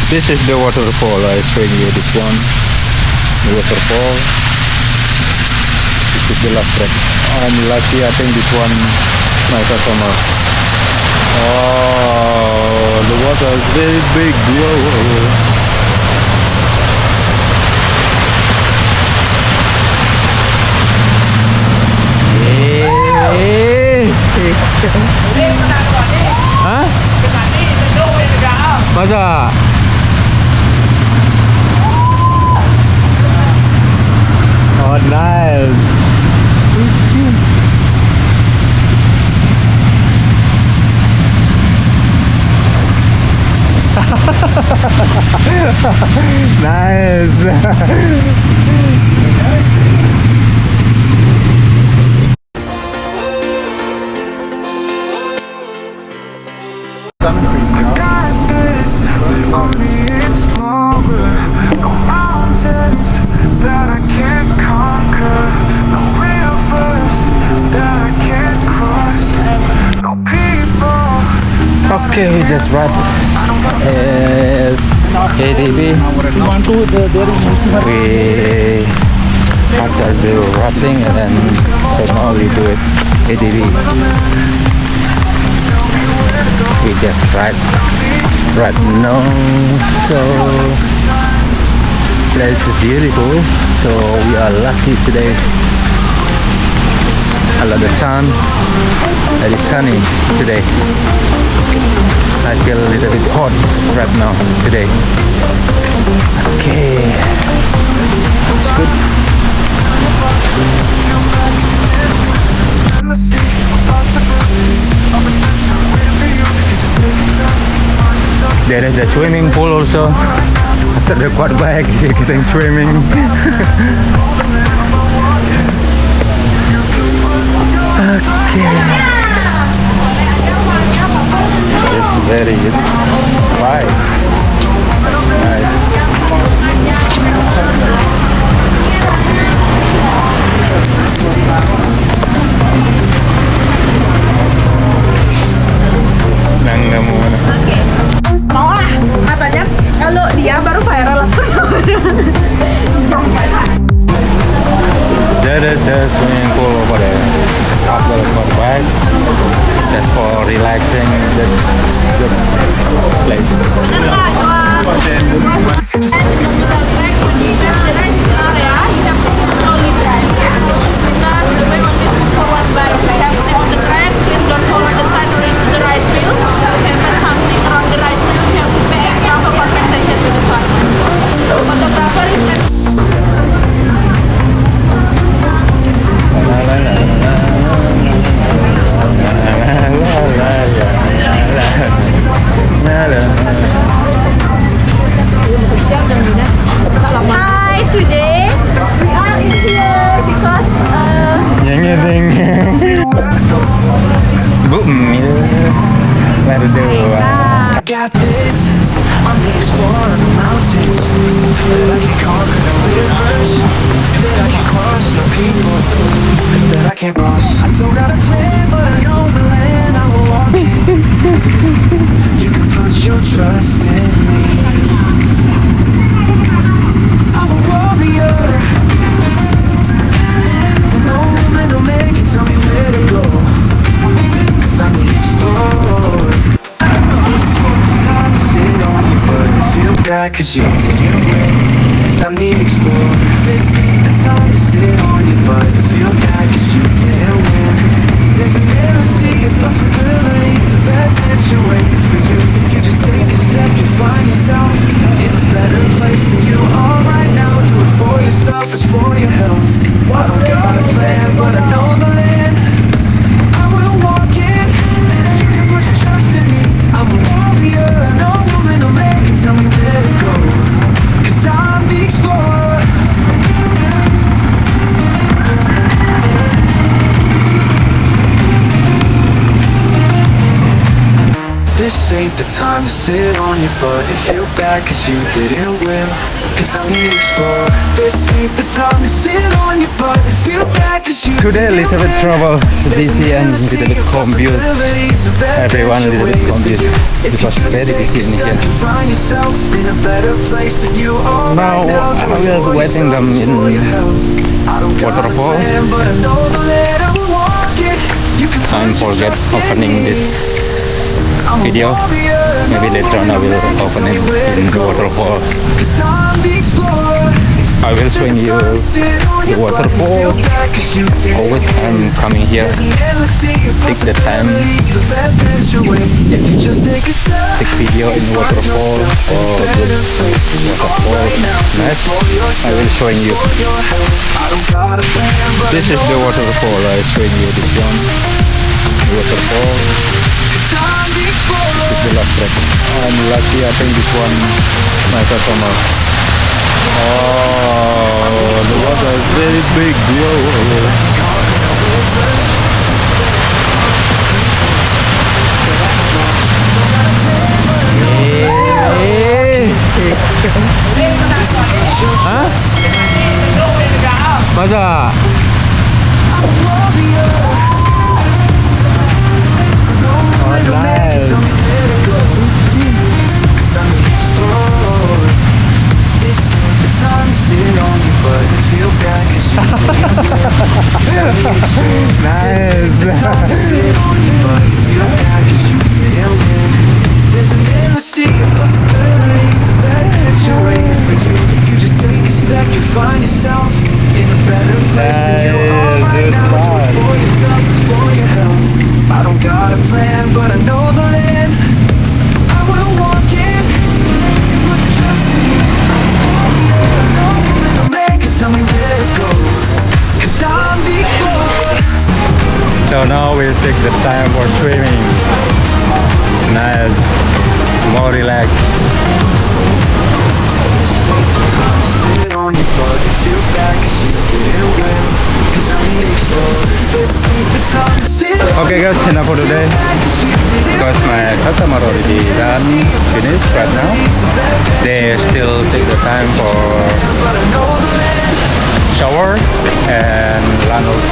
This is the waterfall. I showing you this one. The waterfall. This is the last track. I'm lucky. I think this one my customer. Oh, the water is very big. Whoa. Hah? Masa? Oh, nice. Nice. Okay, we just ride ADV. We after do rafting and then so now we do it ADV. We just ride right now, so place is beautiful. So we are lucky today. A lot of sun. Very sunny today. I feel a little bit hot right now today. Okay, it's good. There is a swimming pool also. After the quad bike, you're getting swimming. Okay. It's very good. Right. Nice. Nangga muna. Mau ah, katanya kalau dia baru viral aku. There is the swimming pool over there. After the quad bike, just for relaxing the place. Hi, today we are in here because I got this, I'm the explorer of the mountains, that I can conquer the rivers, that I can cross the people, that I can't cross. I don't got a plan, but I know the land I will walk in. You can put your trust in me. I'm a warrior. No woman will make it, tell me where to go, 'cause I'm the explorer. This ain't the time to sit on your butt and feel bad 'cause you didn't win, 'cause I'm the explorer. This ain't the time to sit on your butt and feel bad 'cause you didn't win. There's a little sea of possibilities of adventure waiting for you. If you just take a step, you'll find yourself in a better place than you are right now. Do it for yourself, it's for your health. I don't got a plan, but I know the land. I will walk in. You can put your trust in me. I'm a warrior. No woman will make it, tell me where to go, 'cause I'm the explorer. This ain't ain't the time to sit on your butt and feel bad cause you didn't win. Cause I'm the explorer. This ain't the time to sit on your butt and feel bad cause you Today a didn't little bit win. trouble, There's busy and a little bit confused. Everyone a little bit confused because very busy in here. Find yourself in a better place than you are Now right now. I will be waiting them in Waterfall. And forget opening this video. Maybe later on I will open it in the Waterfall. I will show you the waterfall. Always I'm coming here. Take the time. Take video in waterfall or good waterfall. Nice. I will show you. This is the waterfall. I show you this one. Waterfall. This is the last track. I'm lucky. I think this one my customer. Oh, the water is very big. Hah? Masa? Oh, nice. Time to sit on your butt and feel bad cause you didn't win. Nice. Time to sit on your butt and feel bad cause you didn't win. There's an endless sea of possibilities of adventure waiting for you. If you just take a step, you'll find yourself in a better place than you are right now. Do it for yourself, it's for your health. I don't got a plan, but I know the land. I will walk in. You can put your trust in me. Tell me where to go, 'cause I'm the explorer. So now we'll take the time for swimming. Nice. More relaxed. Sit on your butt and feel bad 'cause you didn't win. 'Cause I'm the explorer. This ain't the time to sit on Okay guys, enough for today. Because my customer already done finished right now. They still take the time for shower and run also.